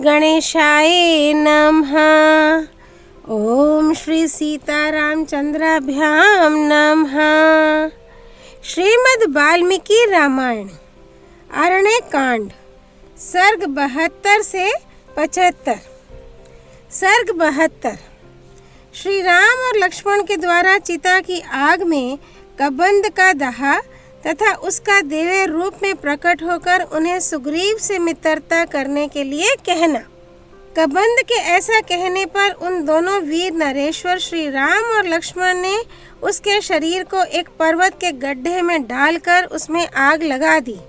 गणेशाय नमः। ओम श्री सीतारामचंद्राभ्यां नमः। श्रीमद् वाल्मीकि रामायण अरण्य कांड सर्ग 72 से 75। सर्ग 72। श्री राम और लक्ष्मण के द्वारा चिता की आग में कबंध का दहा तथा उसका दिव्य रूप में प्रकट होकर उन्हें सुग्रीव से मित्रता करने के लिए कहना। कबंध के ऐसा कहने पर उन दोनों वीर नरेश्वर श्री राम और लक्ष्मण ने उसके शरीर को एक पर्वत के गड्ढे में डालकर उसमें आग लगा दी।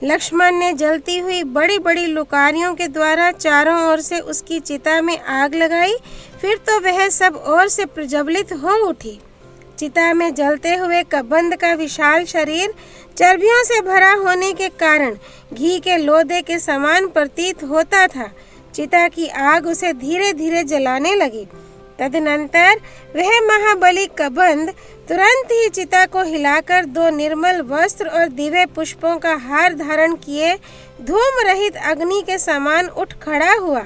लक्ष्मण ने जलती हुई बड़ी बड़ी लुकारियों के द्वारा चारों ओर से उसकी चिता में आग लगाई। फिर तो वह सब ओर से प्रज्वलित हो उठी। चिता में जलते हुए कबंध का विशाल शरीर चर्बियों से भरा होने के कारण घी के लोदे के समान प्रतीत होता था। चिता की आग उसे धीरे धीरे जलाने लगी। तदनंतर वह महाबली कबंध तुरंत ही चिता को हिलाकर दो निर्मल वस्त्र और दिव्य पुष्पों का हार धारण किए धूम रहित अग्नि के समान उठ खड़ा हुआ।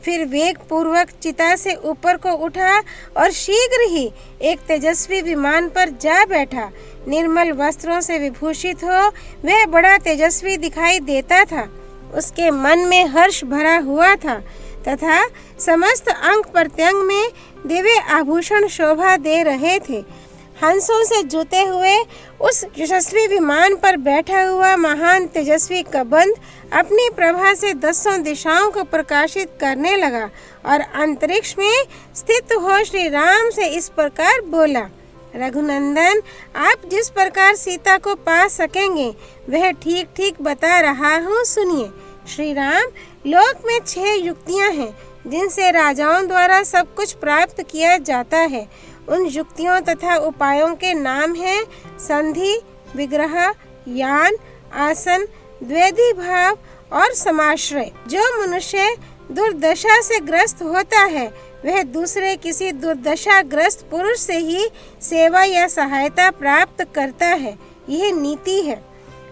फिर वेग पूर्वक चिता से ऊपर को उठा और शीघ्र ही एक तेजस्वी विमान पर जा बैठा। निर्मल वस्त्रों से विभूषित हो वह बड़ा तेजस्वी दिखाई देता था। उसके मन में हर्ष भरा हुआ था तथा समस्त अंग प्रत्यंग में दिव्य आभूषण शोभा दे रहे थे। हंसों से जुते हुए उस यशस्वी विमान पर बैठा हुआ महान तेजस्वी कबंध अपनी प्रभा से दसों दिशाओं को प्रकाशित करने लगा और अंतरिक्ष में स्थित हो श्री राम से इस प्रकार बोला। रघुनंदन, आप जिस प्रकार सीता को पा सकेंगे वह ठीक ठीक बता रहा हूँ, सुनिए। श्री राम, लोक में 6 युक्तियाँ हैं जिनसे राजाओं द्वारा सब कुछ प्राप्त किया जाता है। उन युक्तियों तथा उपायों के नाम हैं संधि, विग्रह, यान, आसन, द्वैधी भाव और समाश्रय। जो मनुष्य दुर्दशा से ग्रस्त होता है वह दूसरे किसी दुर्दशाग्रस्त पुरुष से ही सेवा या सहायता प्राप्त करता है। यह नीति है।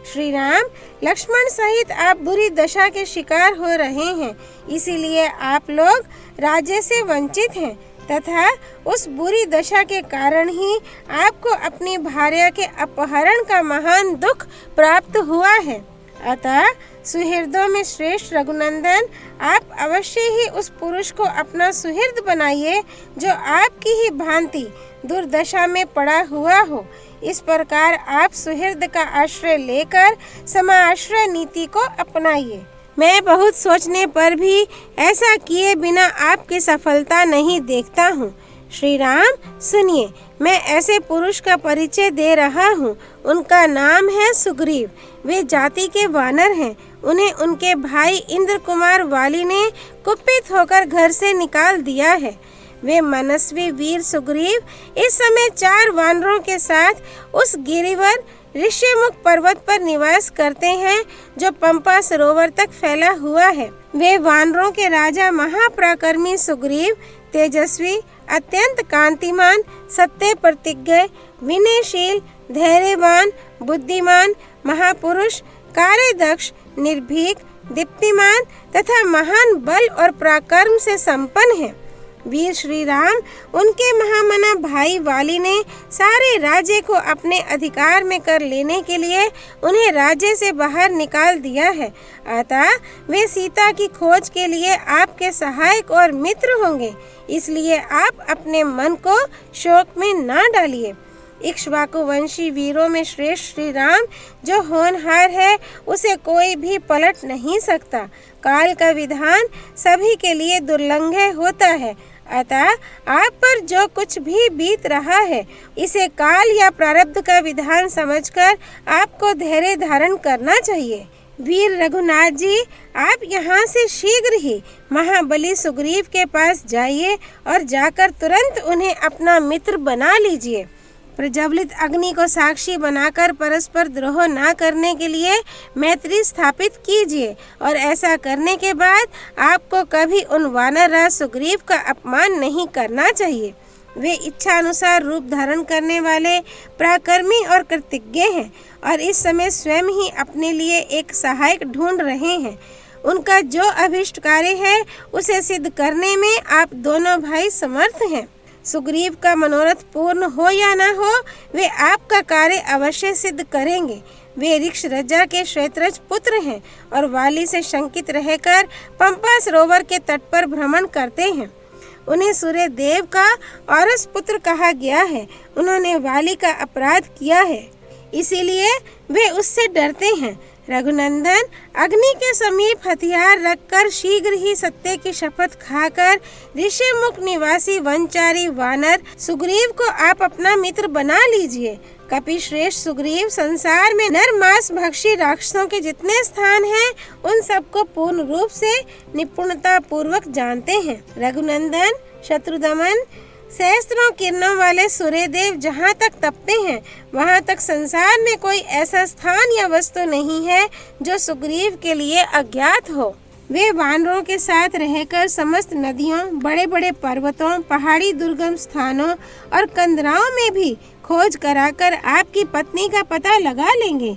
श्री राम, लक्ष्मण सहित आप बुरी दशा के शिकार हो रहे हैं, इसीलिए आप लोग राज्य से वंचित हैं तथा उस बुरी दशा के कारण ही आपको अपनी भार्या के अपहरण का महान दुख प्राप्त हुआ है। अतः सुहृदों में श्रेष्ठ रघुनंदन, आप अवश्य ही उस पुरुष को अपना सुहृद बनाइए जो आपकी ही भांति दुर्दशा में पड़ा हुआ हो। इस प्रकार आप सुहृद का आश्रय लेकर समाश्रय नीति को अपनाइए। मैं बहुत सोचने पर भी ऐसा किए बिना आपकी सफलता नहीं देखता हूँ। श्री राम, सुनिए, मैं ऐसे पुरुष का परिचय दे रहा हूँ। उनका नाम है सुग्रीव। वे जाति के वानर हैं। उन्हें उनके भाई इंद्र कुमार वाली ने कुपित होकर घर से निकाल दिया है। वे मनस्वी वीर सुग्रीव इस समय 4 वानरों के साथ उस गिरिवर ऋष्यमुख पर्वत पर निवास करते हैं जो पंपा सरोवर तक फैला हुआ है। वे वानरों के राजा महापराक्रमी सुग्रीव तेजस्वी, अत्यंत कांतिमान, सत्य प्रतिज्ञ, विनयशील, धैर्यवान, बुद्धिमान, महापुरुष, कार्यदक्ष, निर्भीक, दीप्तिमान तथा महान बल और पराक्रम से संपन्न है। वीर श्री राम, उनके महामना भाई वाली ने सारे राज्य को अपने अधिकार में कर लेने के लिए उन्हें राज्य से बाहर निकाल दिया है। अतः वे सीता की खोज के लिए आपके सहायक और मित्र होंगे। इसलिए आप अपने मन को शोक में ना डालिए। इक्ष्वाकु वंशी वीरों में श्रेष्ठ श्री राम जो होनहार है उसे कोई भी पलट नहीं सकता। काल का विधान सभी के लिए दुर्लंघ्य होता है। अतः आप पर जो कुछ भी बीत रहा है इसे काल या प्रारब्ध का विधान समझकर आपको धैर्य धारण करना चाहिए। वीर रघुनाथ जी, आप यहाँ से शीघ्र ही महाबली सुग्रीव के पास जाइए और जाकर तुरंत उन्हें अपना मित्र बना लीजिए। प्रज्वलित अग्नि को साक्षी बनाकर परस्पर द्रोह न करने के लिए मैत्री स्थापित कीजिए और ऐसा करने के बाद आपको कभी उन वानर राज सुग्रीव का अपमान नहीं करना चाहिए। वे इच्छा अनुसार रूप धारण करने वाले पराक्रमी और कृतज्ञ हैं और इस समय स्वयं ही अपने लिए एक सहायक ढूंढ रहे हैं। उनका जो अभिष्ट कार्य है उसे सिद्ध करने में आप दोनों भाई समर्थ हैं। सुग्रीव का मनोरथ पूर्ण हो या न हो, वे आपका कार्य अवश्य सिद्ध करेंगे। वे ऋक्ष रजा के श्वेतरज पुत्र हैं और वाली से शंकित रहकर पंपा सरोवर के तट पर भ्रमण करते हैं। उन्हें सूर्य देव का औरस पुत्र कहा गया है। उन्होंने वाली का अपराध किया है, इसीलिए वे उससे डरते हैं। रघुनंदन, अग्नि के समीप हथियार रखकर शीघ्र ही सत्य की शपथ खाकर ऋषिमुख निवासी वनचारी वानर सुग्रीव को आप अपना मित्र बना लीजिए। कपिश्रेष्ठ सुग्रीव संसार में नर मांस भक्षी राक्षसों के जितने स्थान हैं, उन सबको पूर्ण रूप से निपुणता पूर्वक जानते हैं। रघुनंदन, शत्रुदमन, सहस्त्रों किरणों वाले सूर्यदेव जहाँ तक तपते हैं, वहाँ तक संसार में कोई ऐसा स्थान या वस्तु नहीं है जो सुग्रीव के लिए अज्ञात हो। वे वानरों के साथ रहकर समस्त नदियों, बड़े बड़े पर्वतों, पहाड़ी दुर्गम स्थानों और कंदराओं में भी खोज कराकर आपकी पत्नी का पता लगा लेंगे।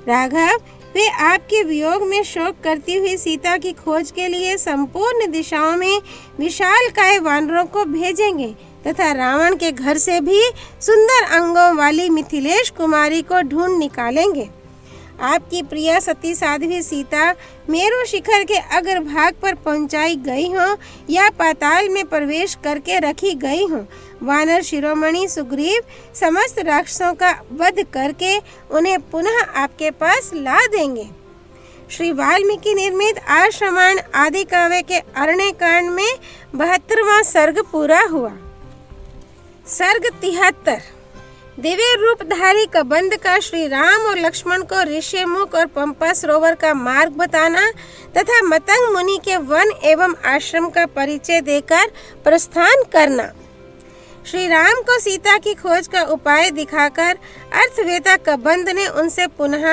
राघव, वे आपके वियोग में शोक करती हुई सीता की खोज के लिए संपूर्ण दिशाओं में विशालकाय वानरों को भेजेंगे तथा रावण के घर से भी सुंदर अंगों वाली मिथिलेश कुमारी को ढूंढ निकालेंगे। आपकी प्रिय सती साध्वी सीता मेरु शिखर के अग्रभाग पर पहुंचाई गई हो या पाताल में प्रवेश करके रखी गई हो, वानर शिरोमणि सुग्रीव समस्त राक्षसों का वध करके उन्हें पुनः आपके पास ला देंगे। श्री वाल्मीकि निर्मित आश्रमण आदि काव्य के अरण्य कांड में 72वां सर्ग पूरा हुआ। सर्ग 73। दिव्य रूपधारी कबंध का श्री राम और लक्ष्मण को ऋषिमुख और पंपा सरोवर का मार्ग बताना तथा मतंग मुनि के वन एवं आश्रम का परिचय देकर प्रस्थान करना। श्री राम को सीता की खोज का उपाय दिखाकर अर्थवेता कबंध ने उनसे पुनः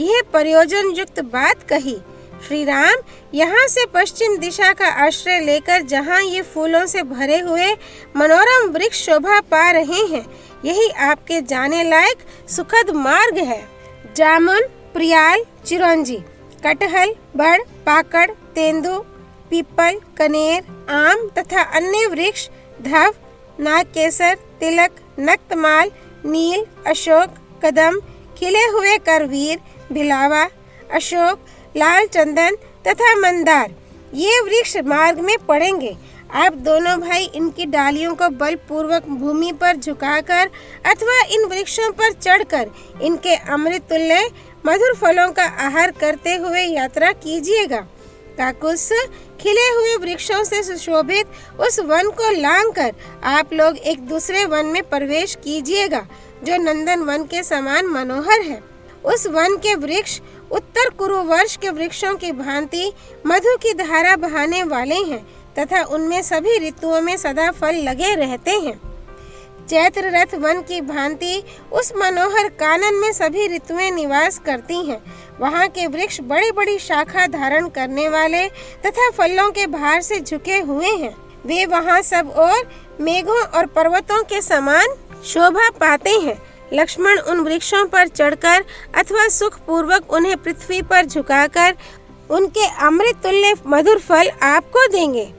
यह प्रयोजन युक्त बात कही। श्री राम यहाँ से पश्चिम दिशा का आश्रय लेकर जहाँ ये फूलों से भरे हुए मनोरम वृक्ष शोभा पा रहे हैं, यही आपके जाने लायक सुखद मार्ग है। जामुन, प्रियाल, चिरौंजी, कटहल, बड़, पाकड़, तेंदु, पीपल, कनेर, आम तथा अन्य वृक्ष, धव, नागकेसर, तिलक, नक्तमाल, नील, अशोक, कदम, खिले हुए करवीर, भिलावा, अशोक, लाल चंदन तथा मंदार, ये वृक्ष मार्ग में पड़ेंगे। आप दोनों भाई इनकी डालियों को बलपूर्वक भूमि पर झुकाकर अथवा इन वृक्षों पर चढ़कर इनके अमृत तुल्य मधुर फलों का आहार करते हुए यात्रा कीजिएगा। काकुस, खिले हुए वृक्षों से सुशोभित उस वन को लांघकर आप लोग एक दूसरे वन में प्रवेश कीजिएगा जो नंदन वन के समान मनोहर है। उस वन के वृक्ष उत्तर कुरु वर्ष के वृक्षों की भांति मधु की धारा बहाने वाले हैं तथा उनमें सभी ऋतुओं में सदा फल लगे रहते हैं। चैत्र रथ वन की भांति उस मनोहर कानन में सभी ऋतुएं निवास करती हैं। वहाँ के वृक्ष बड़ी बड़ी शाखा धारण करने वाले तथा फलों के भार से झुके हुए हैं। वे वहाँ सब और मेघों और पर्वतों के समान शोभा पाते हैं। लक्ष्मण उन वृक्षों पर चढ़कर अथवा सुख पूर्वक उन्हें पृथ्वी पर झुकाकर उनके अमृत तुल्य मधुर फल आपको देंगे।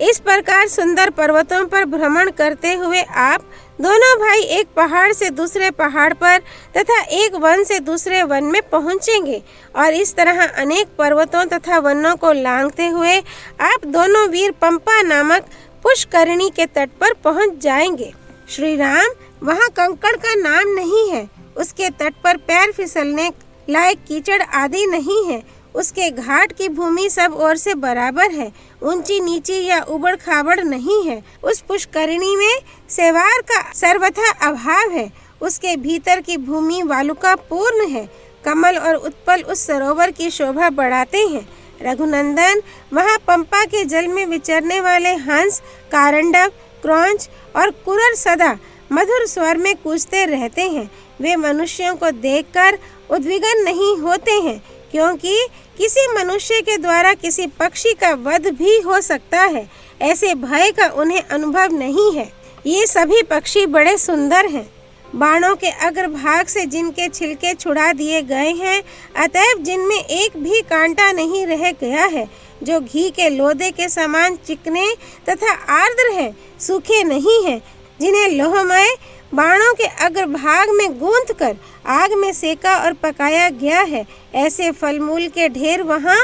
इस प्रकार सुंदर पर्वतों पर भ्रमण करते हुए आप दोनों भाई एक पहाड़ से दूसरे पहाड़ पर तथा एक वन से दूसरे वन में पहुंचेंगे और इस तरह अनेक पर्वतों तथा वनों को लांघते हुए आप दोनों वीर पंपा नामक पुष्करिणी के तट पर पहुंच जाएंगे। श्री राम, वहाँ कंकड़ का नाम नहीं है। उसके तट पर पैर फिसलने लायक कीचड़ आदि नहीं है। उसके घाट की भूमि सब ओर से बराबर है, ऊंची नीची या उबड़ खाबड़ नहीं है। उस पुष्करिणी में सेवार का सर्वथा अभाव है। उसके भीतर की भूमि वालुका पूर्ण है। कमल और उत्पल उस सरोवर की शोभा बढ़ाते हैं। रघुनंदन, वहाँ पंपा के जल में विचरने वाले हंस, कारंडव, क्रौंच और कुरर सदा मधुर स्वर में कूजते रहते हैं। वे मनुष्यों को देखकर उद्विग्न नहीं होते हैं, क्योंकि किसी मनुष्य के द्वारा किसी पक्षी का वध भी हो सकता है। ऐसे भय का उन्हें अनुभव नहीं है। ये सभी पक्षी बड़े सुंदर हैं। बाणों के अग्रभाग से जिनके छिलके छुड़ा दिए गए हैं, अतएव जिनमें एक भी कांटा नहीं रह गया है, जो घी के लोदे के समान चिकने तथा आर्द्र है, सूखे नहीं हैं, जिन्हें लोहमय बाणों के अग्रभाग में गूंथकर आग में सेका और पकाया गया है, ऐसे फल मूल के ढेर वहाँ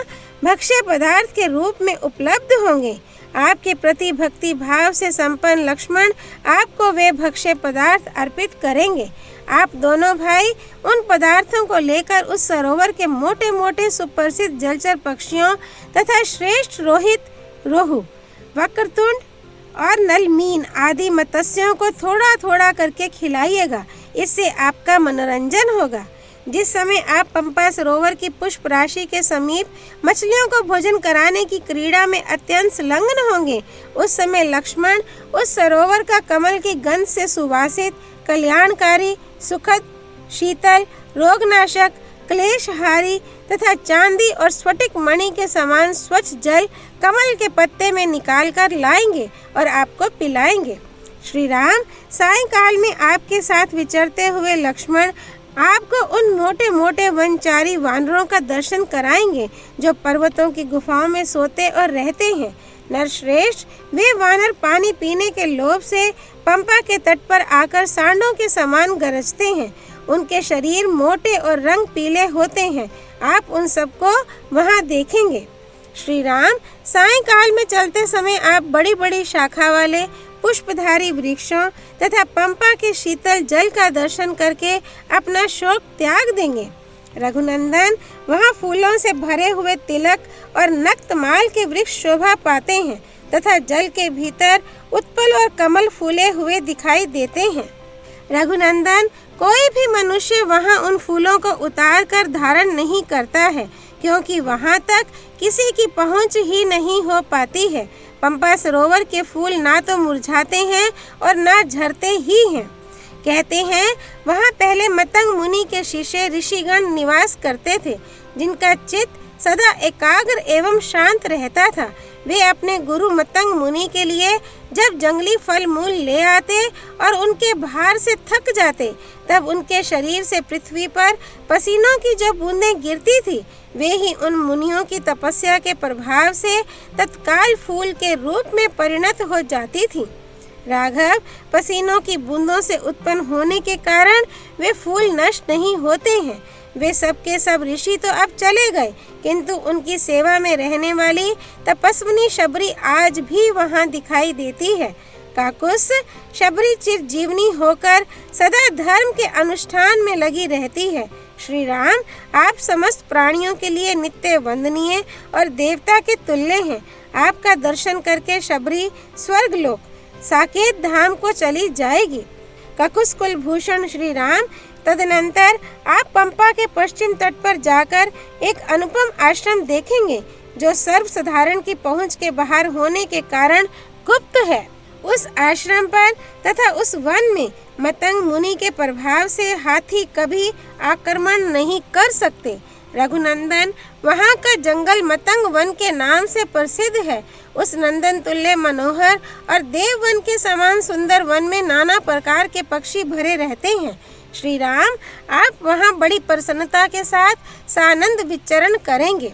भक्ष्य पदार्थ के रूप में उपलब्ध होंगे। आपके प्रति भक्ति भाव से संपन्न लक्ष्मण आपको वे भक्ष्य पदार्थ अर्पित करेंगे। आप दोनों भाई उन पदार्थों को लेकर उस सरोवर के मोटे मोटे सुप्रसिद्ध जलचर पक्षियों तथा श्रेष्ठ रोहित, रोहू, वक्रतुंड और नलमीन आदि मत्स्यों को थोड़ा थोड़ा करके खिलाइएगा। इससे आपका मनोरंजन होगा। जिस समय आप पंपा सरोवर की पुष्प राशि के समीप मछलियों को भोजन कराने की क्रीड़ा में अत्यंत संलग्न होंगे, उस समय लक्ष्मण उस सरोवर का कमल की गंध से सुवासित, कल्याणकारी, सुखद, शीतल, रोगनाशक, क्लेशहारी तथा चांदी और स्फटिक मणि के समान स्वच्छ जल कमल के पत्ते में निकालकर लाएंगे और आपको पिलाएंगे। श्री राम सायंकाल में आपके साथ विचरते हुए लक्ष्मण आपको उन मोटे मोटे वनचारी वानरों का दर्शन कराएंगे जो पर्वतों की गुफाओं में सोते और रहते हैं। नरश्रेष्ठ, वे वानर पानी पीने के लोभ से पंपा के तट पर आकर सांडों के समान गरजते हैं। उनके शरीर मोटे और रंग पीले होते हैं। आप उन सबको वहां देखेंगे। श्री राम सायंकाल में चलते समय आप बड़ी बड़ी शाखा वाले पुष्पधारी वृक्षों तथा पंपा के शीतल जल का दर्शन करके अपना शोक त्याग देंगे। रघुनंदन, वहाँ फूलों से भरे हुए तिलक और नक्तमाल के वृक्ष शोभा पाते हैं तथा जल के भीतर उत्पल और कमल फूले हुए दिखाई देते हैं। रघुनंदन, कोई भी मनुष्य वहाँ उन फूलों को उतार कर धारण नहीं करता है, क्योंकि वहाँ तक किसी की पहुँच ही नहीं हो पाती है। पंपा सरोवर के फूल ना तो मुरझाते हैं और ना झरते ही हैं। कहते हैं वहाँ पहले मतंग मुनि के शिष्य ऋषिगण निवास करते थे, जिनका चित्त सदा एकाग्र एवं शांत रहता था। वे अपने गुरु मतंग मुनि के लिए जब जंगली फल मूल ले आते और उनके भार से थक जाते, तब उनके शरीर से पृथ्वी पर पसीनों की जो बूंदें गिरती थी, वे ही उन मुनियों की तपस्या के प्रभाव से तत्काल फूल के रूप में परिणत हो जाती थी। राघव, पसीनों की बूंदों से उत्पन्न होने के कारण वे फूल नष्ट नहीं होते हैं। वे सब के सब ऋषि तो अब चले गए, किंतु उनकी सेवा में रहने वाली तपस्विनी शबरी आज भी वहाँ दिखाई देती है। काकुस, शबरी चिरजीवनी होकर सदा धर्म के अनुष्ठान में लगी रहती है। श्री राम, आप समस्त प्राणियों के लिए नित्य वंदनीय और देवता के तुल्य हैं। आपका दर्शन करके शबरी स्वर्गलोक साकेत धाम को चली जाएगी। ककुस कुलभूषण श्री राम, तदनंतर आप पंपा के पश्चिम तट पर जाकर एक अनुपम आश्रम देखेंगे, जो सर्वसाधारण की पहुंच के बाहर होने के कारण गुप्त है। उस आश्रम पर तथा उस वन में मतंग मुनि के प्रभाव से हाथी कभी आक्रमण नहीं कर सकते। रघुनंदन, वहाँ का जंगल मतंग वन के नाम से प्रसिद्ध है। उस नंदन तुल्य मनोहर और देववन के समान सुंदर वन में नाना प्रकार के पक्षी भरे रहते हैं। श्री राम, आप वहाँ बड़ी प्रसन्नता के साथ सानंद विचरण करेंगे।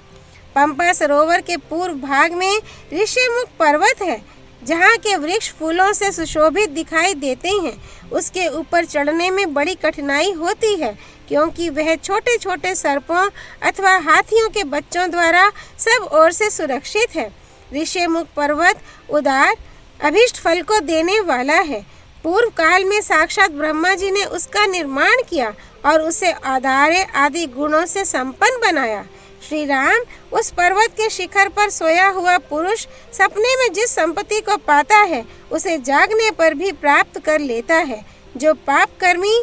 पंपा सरोवर के पूर्व भाग में ऋषिमुख पर्वत है, जहाँ के वृक्ष फूलों से सुशोभित दिखाई देते हैं। उसके ऊपर चढ़ने में बड़ी कठिनाई होती है, क्योंकि वह छोटे छोटे सर्पों अथवा हाथियों के बच्चों द्वारा सब ओर से सुरक्षित है। ऋषिमुख पर्वत उदार अभीष्ट फल को देने वाला है। पूर्व काल में साक्षात ब्रह्मा जी ने उसका निर्माण किया और उसे आधार्य आदि गुणों से संपन्न बनाया। श्री राम, उस पर्वत के शिखर पर सोया हुआ पुरुष सपने में जिस संपत्ति को पाता है, उसे जागने पर भी प्राप्त कर लेता है। जो पाप कर्मी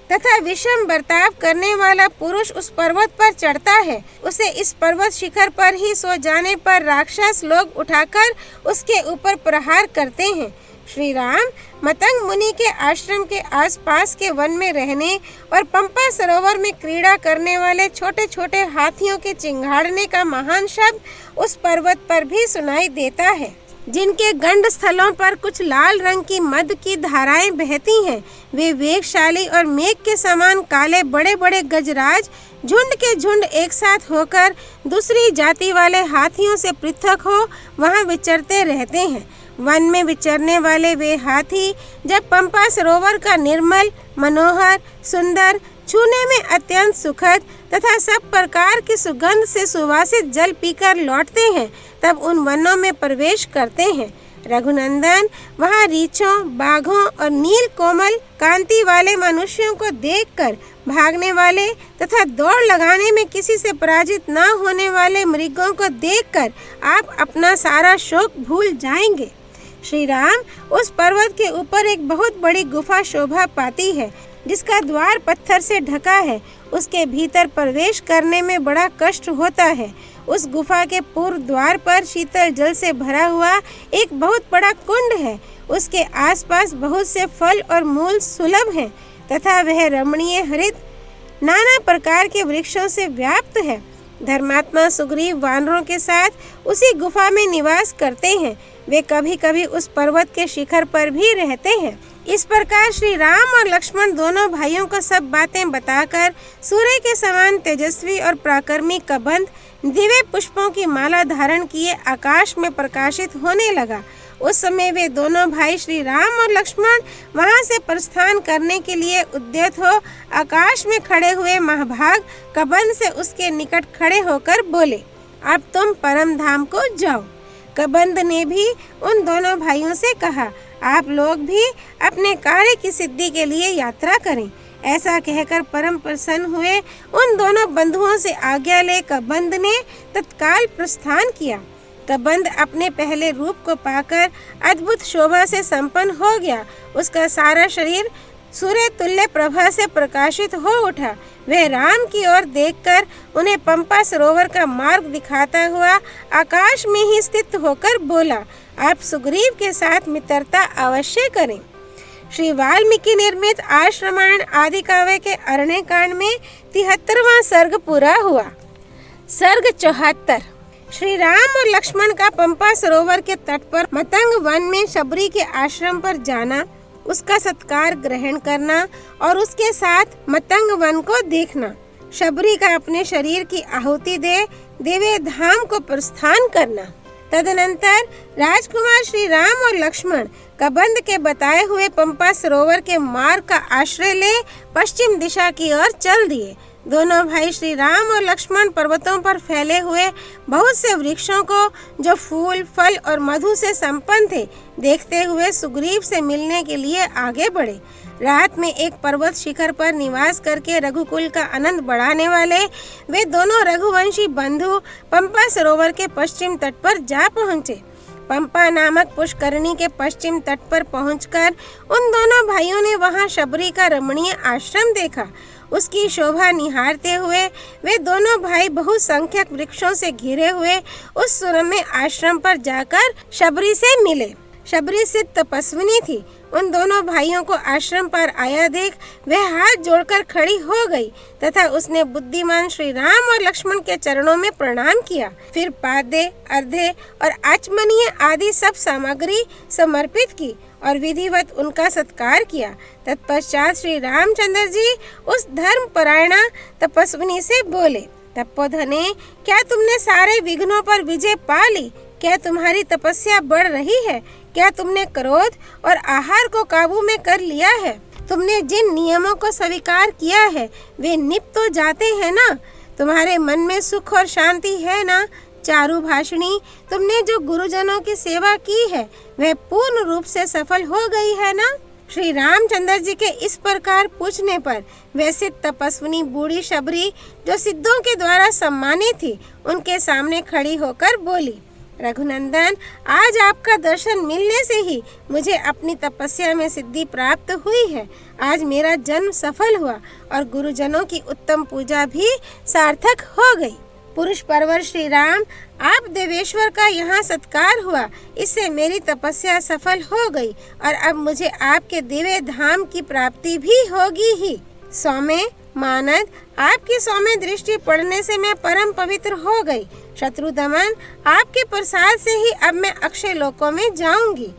तथा विषम बर्ताव करने वाला पुरुष उस पर्वत पर चढ़ता है, उसे इस पर्वत शिखर पर ही सो जाने पर राक्षस लोग उठाकर उसके ऊपर प्रहार करते हैं। श्री राम, मतंग मुनि के आश्रम के आसपास के वन में रहने और पंपा सरोवर में क्रीड़ा करने वाले छोटे छोटे हाथियों के चिंघाड़ने का महान शब्द उस पर्वत पर भी सुनाई देता है। जिनके गंड स्थलों पर कुछ लाल रंग की मद की धाराएं बहती हैं, वे वेगशाली और मेघ के समान काले बड़े बड़े गजराज झुंड के झुंड एक साथ होकर दूसरी जाति वाले हाथियों से पृथक हो वहां विचरते रहते हैं। वन में विचरने वाले वे हाथी जब पंपा सरोवर का निर्मल, मनोहर, सुंदर, छूने में अत्यंत सुखद तथा सब प्रकार की सुगंध से सुवासित जल पीकर लौटते हैं, तब उन वनों में प्रवेश करते हैं। रघुनंदन वहाँ रीछों, बाघों और नील कोमल कांति वाले मनुष्यों को देखकर भागने वाले तथा दौड़ लगाने में किसी से पराजित न होने वाले मृगों को देखकर आप अपना सारा शोक भूल जाएंगे। श्री राम उस पर्वत के ऊपर एक बहुत बड़ी गुफा शोभा पाती है, जिसका द्वार पत्थर से ढका है। उसके भीतर प्रवेश करने में बड़ा कष्ट होता है। उस गुफा के पूर्व द्वार पर शीतल जल से भरा हुआ एक बहुत बड़ा कुंड है। उसके आसपास बहुत से फल और मूल सुलभ हैं तथा वह रमणीय हरित नाना प्रकार के वृक्षों से व्याप्त है। धर्मात्मा सुग्रीव वानरों के साथ उसी गुफा में निवास करते हैं। वे कभी कभी उस पर्वत के शिखर पर भी रहते हैं। इस प्रकार श्री राम और लक्ष्मण दोनों भाइयों को सब बातें बताकर सूर्य के समान तेजस्वी और पराक्रमी कबंध दिव्य पुष्पों की माला धारण किए आकाश में प्रकाशित होने लगा। उस समय वे दोनों भाई श्री राम और लक्ष्मण वहां से प्रस्थान करने के लिए उद्यत हो आकाश में खड़े हुए महाभाग कबंध से उसके निकट खड़े होकर बोले, अब तुम परम धाम को जाओ। कबंध ने भी उन दोनों भाइयों से कहा, आप लोग भी अपने कार्य की सिद्धि के लिए यात्रा करें। ऐसा कहकर परम प्रसन्न हुए उन दोनों बंधुओं से आज्ञा ले कबंध ने तत्काल प्रस्थान किया। कबंध अपने पहले रूप को पाकर अद्भुत शोभा से संपन्न हो गया। उसका सारा शरीर सूर्य तुल्य प्रभा से प्रकाशित हो उठा। वह राम की ओर देखकर उन्हें पंपा सरोवर का मार्ग दिखाता हुआ आकाश में ही स्थित होकर बोला, आप सुग्रीव के साथ मित्रता अवश्य करें। श्री वाल्मीकि निर्मित आश्रमायण आदि काव्य के अरण्य कांड में 73वां सर्ग पूरा हुआ। सर्ग 74। श्री राम और लक्ष्मण का पंपा सरोवर के तट पर मतंग वन में शबरी के आश्रम पर जाना, उसका सत्कार ग्रहण करना और उसके साथ मतंग वन को देखना, शबरी का अपने शरीर की आहुति दे दिव्य धाम को प्रस्थान करना। तदनंतर राजकुमार श्री राम और लक्ष्मण कबंध के बताए हुए पंपा सरोवर के मार्ग का आश्रय ले पश्चिम दिशा की ओर चल दिए। दोनों भाई श्री राम और लक्ष्मण पर्वतों पर फैले हुए बहुत से वृक्षों को जो फूल, फल और मधु से संपन्न थे देखते हुए सुग्रीव से मिलने के लिए आगे बढ़े। रात में एक पर्वत शिखर पर निवास करके रघुकुल का आनंद बढ़ाने वाले वे दोनों रघुवंशी बंधु पंपा सरोवर के पश्चिम तट पर जा पहुँचे। पंपा नामक पुष्करणी के पश्चिम तट पर पहुंचकर उन दोनों भाइयों ने वहां शबरी का रमणीय आश्रम देखा। उसकी शोभा निहारते हुए वे दोनों भाई बहुसंख्यक वृक्षों से घिरे हुए उस सुरम्य आश्रम पर जाकर शबरी से मिले। शबरी सिद्ध तपस्विनी थी। उन दोनों भाइयों को आश्रम पर आया देख वह हाथ जोड़कर खड़ी हो गई तथा उसने बुद्धिमान श्री राम और लक्ष्मण के चरणों में प्रणाम किया। फिर पादे, अर्धे और आचमनीय आदि सब सामग्री समर्पित की और विधिवत उनका सत्कार किया। तत्पश्चात श्री रामचंद्र जी उस धर्म परायणा तपस्विनी से बोले, तपोधने, क्या तुमने सारे विघ्नों पर विजय पा ली? क्या तुम्हारी तपस्या बढ़ रही है? क्या तुमने क्रोध और आहार को काबू में कर लिया है? तुमने जिन नियमों को स्वीकार किया है वे निप तो जाते हैं ना? तुम्हारे मन में सुख और शांति है ना? चारु भाषिणी, तुमने जो गुरुजनों की सेवा की है वह पूर्ण रूप से सफल हो गई है ना? श्री रामचंद्र जी के इस प्रकार पूछने पर वैसे तपस्विनी बूढ़ी शबरी जो सिद्धों के द्वारा सम्मानित थी उनके सामने खड़ी होकर बोली, रघुनंदन, आज आपका दर्शन मिलने से ही मुझे अपनी तपस्या में सिद्धि प्राप्त हुई है। आज मेरा जन्म सफल हुआ और गुरुजनों की उत्तम पूजा भी सार्थक हो गई। पुरुष परवर श्री राम, आप देवेश्वर का यहाँ सत्कार हुआ, इससे मेरी तपस्या सफल हो गई और अब मुझे आपके दिव्य धाम की प्राप्ति भी होगी ही। सौम्य, मानद आपकी सौम्य दृष्टि पड़ने से मैं परम पवित्र हो गई। शत्रु दमन, आपके प्रसाद से ही अब मैं अक्षय लोकों में जाऊंगी।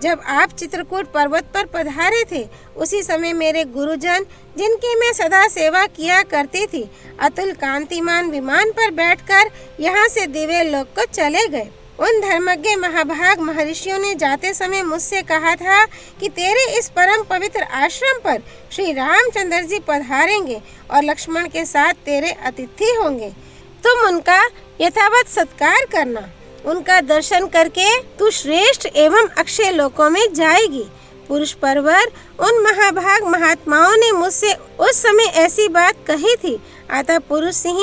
जब आप चित्रकूट पर्वत पर पधारे थे, उसी समय मेरे गुरुजन, जिनकी मैं सदा सेवा किया करती थी, अतुल कांतिमान विमान पर बैठकर यहाँ से दिव्य लोक को चले गए। उन धर्मज्ञ महाभाग महर्षियों ने जाते समय मुझसे कहा था कि तेरे इस परम पवित्र आश्रम पर श्री रामचंद्र जी पधारेंगे और लक्ष्मण के साथ तेरे अतिथि होंगे। तुम उनका यथावत सत्कार करना। उनका दर्शन करके तू श्रेष्ठ एवं अक्षय लोकों में जाएगी। पुरुष परवर उन महाभाग महात्माओं ने मुझसे उस समय ऐसी बात कही थी। अतः पुरुष सिंह,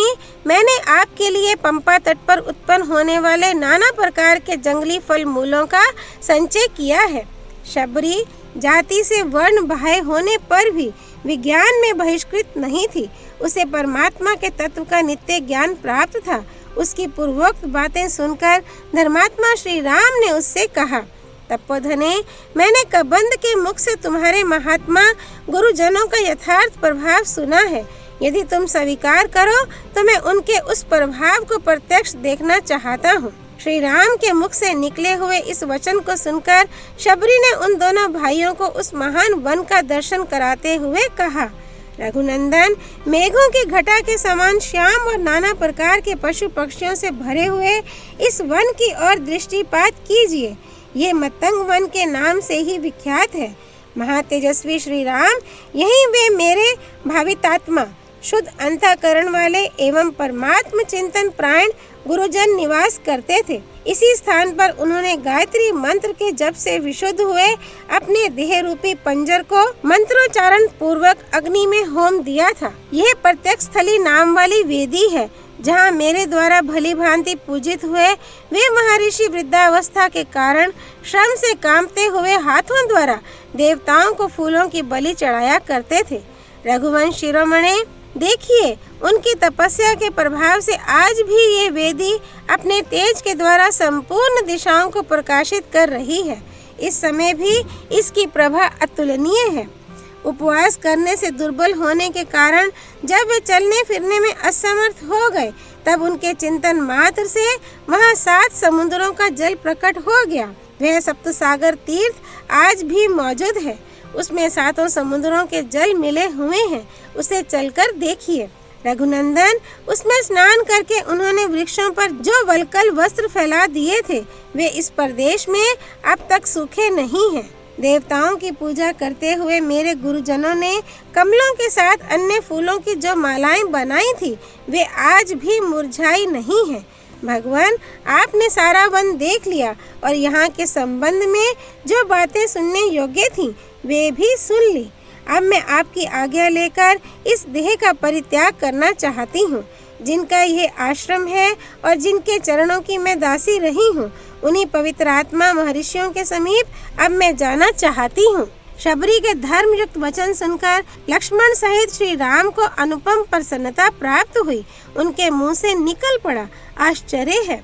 मैंने आपके लिए पंपा तट पर उत्पन्न होने वाले नाना प्रकार के जंगली फल मूलों का संचय किया है। शबरी जाति से वर्ण बाह्य होने पर भी विज्ञान में बहिष्कृत नहीं थी। उसे परमात्मा के तत्व का नित्य ज्ञान प्राप्त था। उसकी पूर्वोक्त बातें सुनकर धर्मात्मा श्री राम ने उससे कहा, तपोधने, मैंने कबंध के मुख से तुम्हारे महात्मा गुरुजनों का यथार्थ प्रभाव सुना है। यदि तुम स्वीकार करो तो मैं उनके उस प्रभाव को प्रत्यक्ष देखना चाहता हूँ। श्री राम के मुख से निकले हुए इस वचन को सुनकर शबरी ने उन दोनों भाइयों को उस महान वन का दर्शन कराते हुए कहा, रघुनंदन, मेघों की घटा के समान श्याम और नाना प्रकार के पशु पक्षियों से भरे हुए इस वन की ओर दृष्टिपात कीजिए। ये मतंग वन के नाम से ही विख्यात है। महातेजस्वी श्री राम, यही वे मेरे भावितात्मा, शुद्ध अंतःकरण वाले एवं परमात्म चिंतन प्राण गुरुजन निवास करते थे। इसी स्थान पर उन्होंने गायत्री मंत्र के जप से विशुद्ध हुए अपने देह रूपी पंजर को मंत्रोच्चारण पूर्वक अग्नि में होम दिया था। यह प्रत्यक्ष स्थली नाम वाली वेदी है, जहाँ मेरे द्वारा भली भांति पूजित हुए वे महर्षि वृद्धावस्था के कारण श्रम से कांपते हुए हाथों द्वारा देवताओं को फूलों की बलि चढ़ाया करते थे। रघुवंश शिरोमणि, देखिए, उनकी तपस्या के प्रभाव से आज भी ये वेदी अपने तेज के द्वारा संपूर्ण दिशाओं को प्रकाशित कर रही है। इस समय भी इसकी प्रभा अतुलनीय है। उपवास करने से दुर्बल होने के कारण जब वे चलने फिरने में असमर्थ हो गए, तब उनके चिंतन मात्र से वहाँ 7 समुद्रों का जल प्रकट हो गया। वह सप्तसागर तीर्थ आज भी मौजूद है। उसमें 7 समुद्रों के जल मिले हुए हैं। उसे चलकर देखिए। रघुनंदन, उसमें स्नान करके उन्होंने वृक्षों पर जो वल्कल वस्त्र फैला दिए थे, वे इस प्रदेश में अब तक सूखे नहीं हैं। देवताओं की पूजा करते हुए मेरे गुरुजनों ने कमलों के साथ अन्य फूलों की जो मालाएं बनाई थी, वे आज भी मुरझाई नहीं हैं। भगवान, आपने सारा वन देख लिया और यहाँ के संबंध में जो बातें सुनने योग्य थीं, वे भी सुन ली। अब मैं आपकी आज्ञा लेकर इस देह का परित्याग करना चाहती हूँ। जिनका ये आश्रम है और जिनके चरणों की मैं दासी रही हूँ, उन्हीं पवित्र आत्मा महर्षियों के समीप अब मैं जाना चाहती हूँ। शबरी के धर्म युक्त वचन सुनकर लक्ष्मण सहित श्री राम को अनुपम प्रसन्नता प्राप्त हुई। उनके मुंह से निकल पड़ा, आश्चर्य है।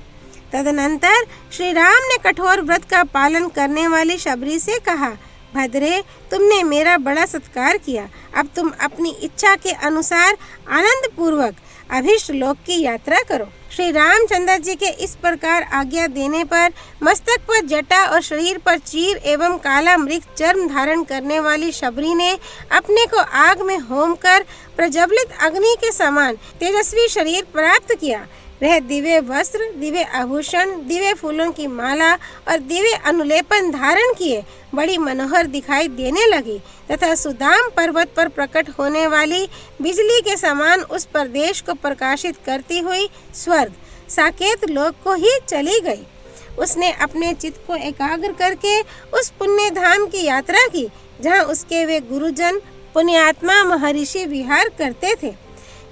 तदनंतर श्री राम ने कठोर व्रत का पालन करने वाली शबरी से कहा, भद्रे, तुमने मेरा बड़ा सत्कार किया। अब तुम अपनी इच्छा के अनुसार आनंद पूर्वक अभीष्ट लोक की यात्रा करो। श्री रामचंद्र जी के इस प्रकार आज्ञा देने पर मस्तक पर जटा और शरीर पर चीर एवं काला मृग चर्म धारण करने वाली शबरी ने अपने को आग में होम कर प्रज्वलित अग्नि के समान तेजस्वी शरीर प्राप्त किया। वह दिव्य वस्त्र, दिव्य आभूषण, दिव्य फूलों की माला और दिव्य अनुलेपन धारण किए बड़ी मनोहर दिखाई देने लगी तथा सुदाम पर्वत पर प्रकट होने वाली बिजली के समान उस प्रदेश को प्रकाशित करती हुई स्वर्ग साकेत लोक को ही चली गई। उसने अपने चित्त को एकाग्र करके उस पुण्य धाम की यात्रा की, जहाँ उसके वे गुरुजन पुण्यात्मा महर्षि विहार करते थे।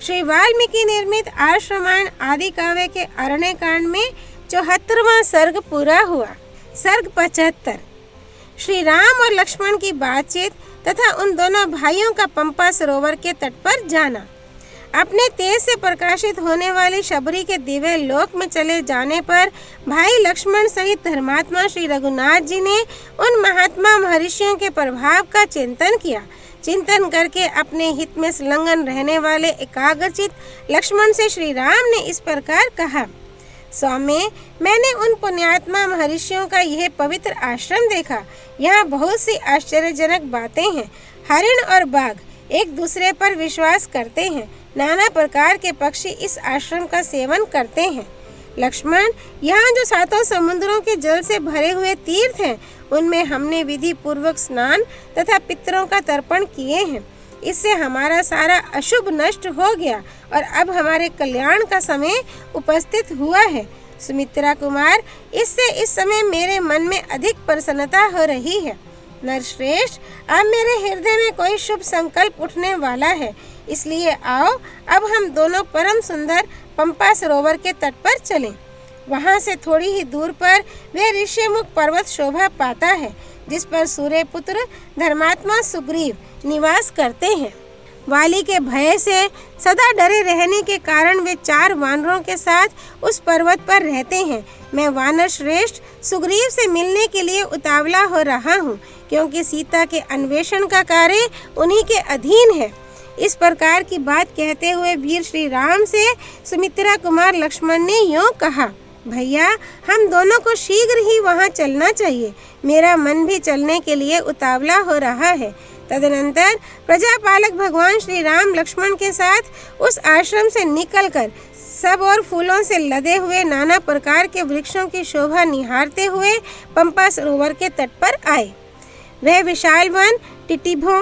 श्री वाल्मीकि निर्मित आश्रमायण आदि काव्य के अरण्य कांड में 74वां सर्ग पूरा हुआ। सर्ग 75 श्री राम और लक्ष्मण की बातचीत तथा उन दोनों भाइयों का पंपा सरोवर के तट पर जाना। अपने तेज से प्रकाशित होने वाली शबरी के दिव्य लोक में चले जाने पर भाई लक्ष्मण सहित धर्मात्मा श्री रघुनाथ जी ने उन महात्मा महर्षियों के प्रभाव का चिंतन किया। चिंतन करके अपने हित में संलग्न रहने वाले एकाग्रचित लक्ष्मण से श्री राम ने इस प्रकार कहा, स्वामी, मैंने उन पुण्यात्मा महर्षियों का यह पवित्र आश्रम देखा। यहाँ बहुत सी आश्चर्यजनक बातें हैं। हरिण और बाघ एक दूसरे पर विश्वास करते हैं। नाना प्रकार के पक्षी इस आश्रम का सेवन करते हैं। लक्ष्मण, यहाँ जो 7 समुद्रों के जल से भरे हुए तीर्थ हैं, उनमें हमने विधि पूर्वक स्नान तथा पितरों का तर्पण किए हैं। इससे हमारा सारा अशुभ नष्ट हो गया और अब हमारे कल्याण का समय उपस्थित हुआ है। सुमित्रा कुमार, इससे इस समय मेरे मन में अधिक प्रसन्नता हो रही है। नरश्रेष्ठ, अब मेरे हृदय में कोई शुभ संकल्प उठने वाला है। इसलिए आओ, अब हम दोनों परम सुंदर पंपा सरोवर के तट पर चलें। वहाँ से थोड़ी ही दूर पर वह ऋषिमुख पर्वत शोभा पाता है, जिस पर सूर्य पुत्र धर्मात्मा सुग्रीव निवास करते हैं। वाली के भय से सदा डरे रहने के कारण वे 4 वानरों के साथ उस पर्वत पर रहते हैं। मैं वानर श्रेष्ठ सुग्रीव से मिलने के लिए उतावला हो रहा हूँ, क्योंकि सीता के अन्वेषण का कार्य उन्हीं के अधीन है। इस प्रकार की बात कहते हुए वीर श्री राम से सुमित्रा कुमार लक्ष्मण ने यूँ कहा, भैया, हम दोनों को शीघ्र ही वहाँ चलना चाहिए। मेरा मन भी चलने के लिए उतावला हो रहा है। तदनंतर प्रजापालक भगवान श्री राम लक्ष्मण के साथ उस आश्रम से निकलकर सब और फूलों से लदे हुए नाना प्रकार के वृक्षों की शोभा निहारते हुए पंपा सरोवर के तट पर आए। वह विशाल वन टिटिभों,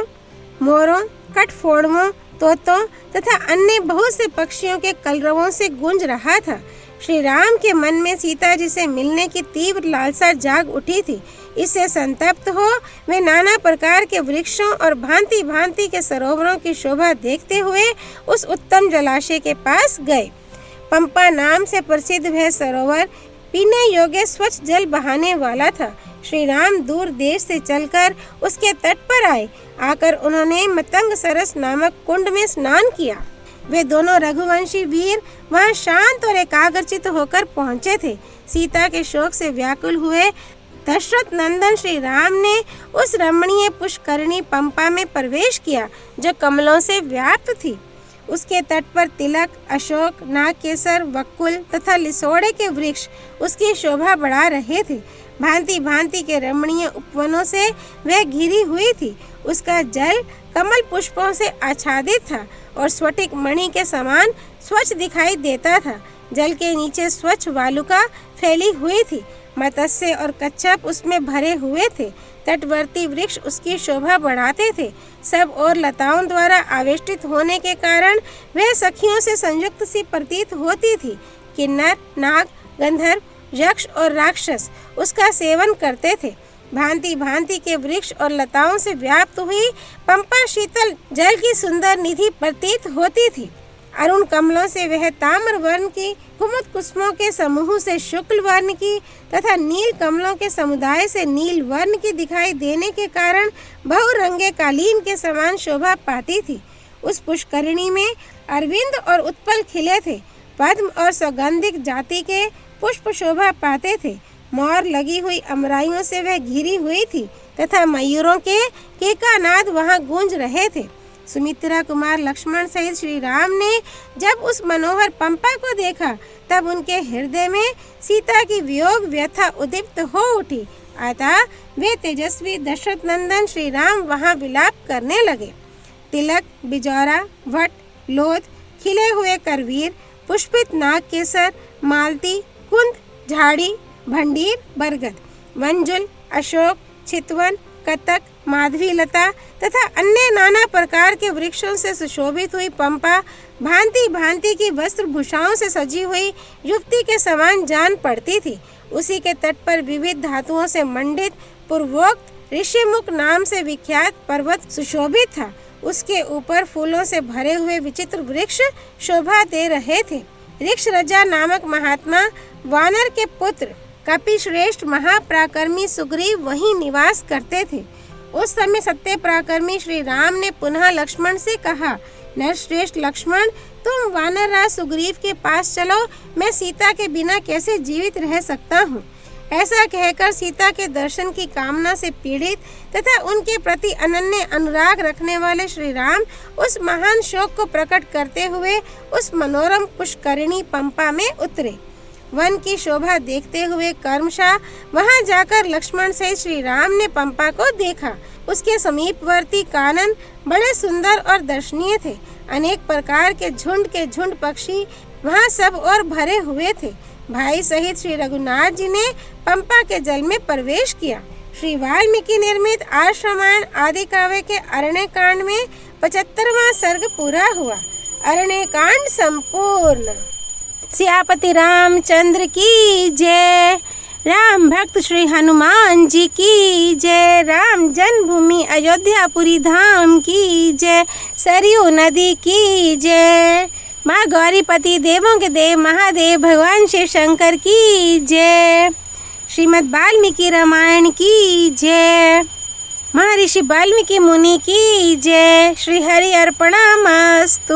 मोरों, कठफोड़वों, तोतों तथा अन्य बहुत से पक्षियों के कलरवों से गूंज रहा था। श्री राम के मन में सीता जी से मिलने की तीव्र लालसा जाग उठी थी। इससे संतप्त हो वे नाना प्रकार के वृक्षों और भांति भांति के सरोवरों की शोभा देखते हुए उस उत्तम जलाशय के पास गए। पंपा नाम से प्रसिद्ध वह सरोवर पीने योग्य स्वच्छ जल बहाने वाला था। श्री राम दूर देश से चलकर उसके तट पर आए। आकर उन्होंने मतंग सरस नामक कुंड में स्नान किया। वे दोनों रघुवंशी वीर वहां शांत और एकाग्रचित होकर पहुंचे थे। सीता के शोक से व्याकुल हुए दशरथ नंदन श्री राम ने उस रमणीय पुष्करणी पंपा में प्रवेश किया, जो कमलों से व्याप्त थी। उसके तट पर तिलक, अशोक, नागकेसर, वकुल तथा लिसोड़े के वृक्ष उसकी शोभा बढ़ा रहे थे। भांति भांति के रमणीय उपवनों से वह घिरी हुई थी। उसका जल कमल पुष्पों से आच्छादित था और स्फटिक मणि के समान स्वच्छ दिखाई देता था। जल के नीचे स्वच्छ वालुका फैली हुई थी। मत्स्य और कच्छप उसमें भरे हुए थे। तटवर्ती वृक्ष उसकी शोभा बढ़ाते थे। सब और लताओं द्वारा आवेष्टित होने के कारण वह सखियों से संयुक्त सी प्रतीत होती थी। किन्नर, नाग, गंधर्व, यक्ष और राक्षस उसका सेवन करते थे। भांति भांति के वृक्ष और लताओं से व्याप्त हुई पंपा शीतल जल की सुंदर निधि प्रतीत होती थी। अरुण कमलों से वह ताम्र वर्ण की, कुमुद कुसुमों के समूह से शुक्ल वर्ण की तथा नील कमलों के समुदाय से नील वर्ण की दिखाई देने के कारण बहुरंगे कालीन के समान शोभा पाती थी। उस पुष्करिणी में अरविंद और उत्पल खिले थे। पद्म और सौगंधिक जाति के पुष्प शोभा पाते थे। मोर लगी हुई अमराइयों से वह घिरी हुई थी तथा मयूरों के केकानाद वहां गूंज रहे थे। सुमित्रा कुमार लक्ष्मण सहित श्री राम ने जब उस मनोहर पंपा को देखा, तब उनके हृदय में सीता की वियोग व्यथा उद्दीप्त हो उठी। अतः वे तेजस्वी दशरथ नंदन श्री राम वहां विलाप करने लगे। तिलक, बिजौरा, वट, लोध, खिले हुए करवीर, पुष्पित नागकेसर, मालती, कुंद, झाड़ी, भंडीर, बरगद, मंजुल, अशोक, चितवन, कतक, माधवी लता तथा अन्य नाना प्रकार के वृक्षों से सुशोभित हुई पंपा भांति भांति की वस्त्र भूषाओं से सजी हुई युवती के समान जान पड़ती थी। उसी के तट पर विविध धातुओं से मंडित पूर्वोक्त ऋषिमुख नाम से विख्यात पर्वत सुशोभित था। उसके ऊपर फूलों से भरे हुए विचित्र वृक्ष शोभा दे रहे थे। ऋक्षरजा नामक महात्मा वानर के पुत्र कपि श्रेष्ठ महापराक्रमी सुग्रीव वहीं निवास करते थे। उस समय सत्य पराक्रमी श्री राम ने पुनः लक्ष्मण से कहा, नरश्रेष्ठ लक्ष्मण, तुम वानर राज सुग्रीव के पास चलो। मैं सीता के बिना कैसे जीवित रह सकता हूँ। ऐसा कहकर सीता के दर्शन की कामना से पीड़ित तथा उनके प्रति अनन्य अनुराग रखने वाले श्री राम उस महान शोक को प्रकट करते हुए उस मनोरम पुष्करिणी पंपा में उतरे। वन की शोभा देखते हुए कर्मशा वहां जाकर लक्ष्मण से श्री राम ने पंपा को देखा। उसके समीपवर्ती कानन बड़े सुंदर और दर्शनीय थे। अनेक प्रकार के झुंड पक्षी वहां सब और भरे हुए थे। भाई सहित श्री रघुनाथ जी ने पंपा के जल में प्रवेश किया। श्री वाल्मीकि निर्मित आश्रमायण आदि काव्य के अरण्य कांड में 75वां सर्ग पूरा हुआ। अरण्य कांड संपूर्ण। सियापति रामचंद्र की जय। राम भक्त श्री हनुमान जी की जय। राम जन्मभूमि अयोध्यापुरी धाम की जय। सरयू नदी की जय। माँ गौरीपति देवों के देव महादेव भगवान शिव शंकर की जय। श्रीमद् वाल्मीकि रामायण की जय। महर्षि वाल्मीकि मुनि की जय। श्री हरि अर्पणमस्तु।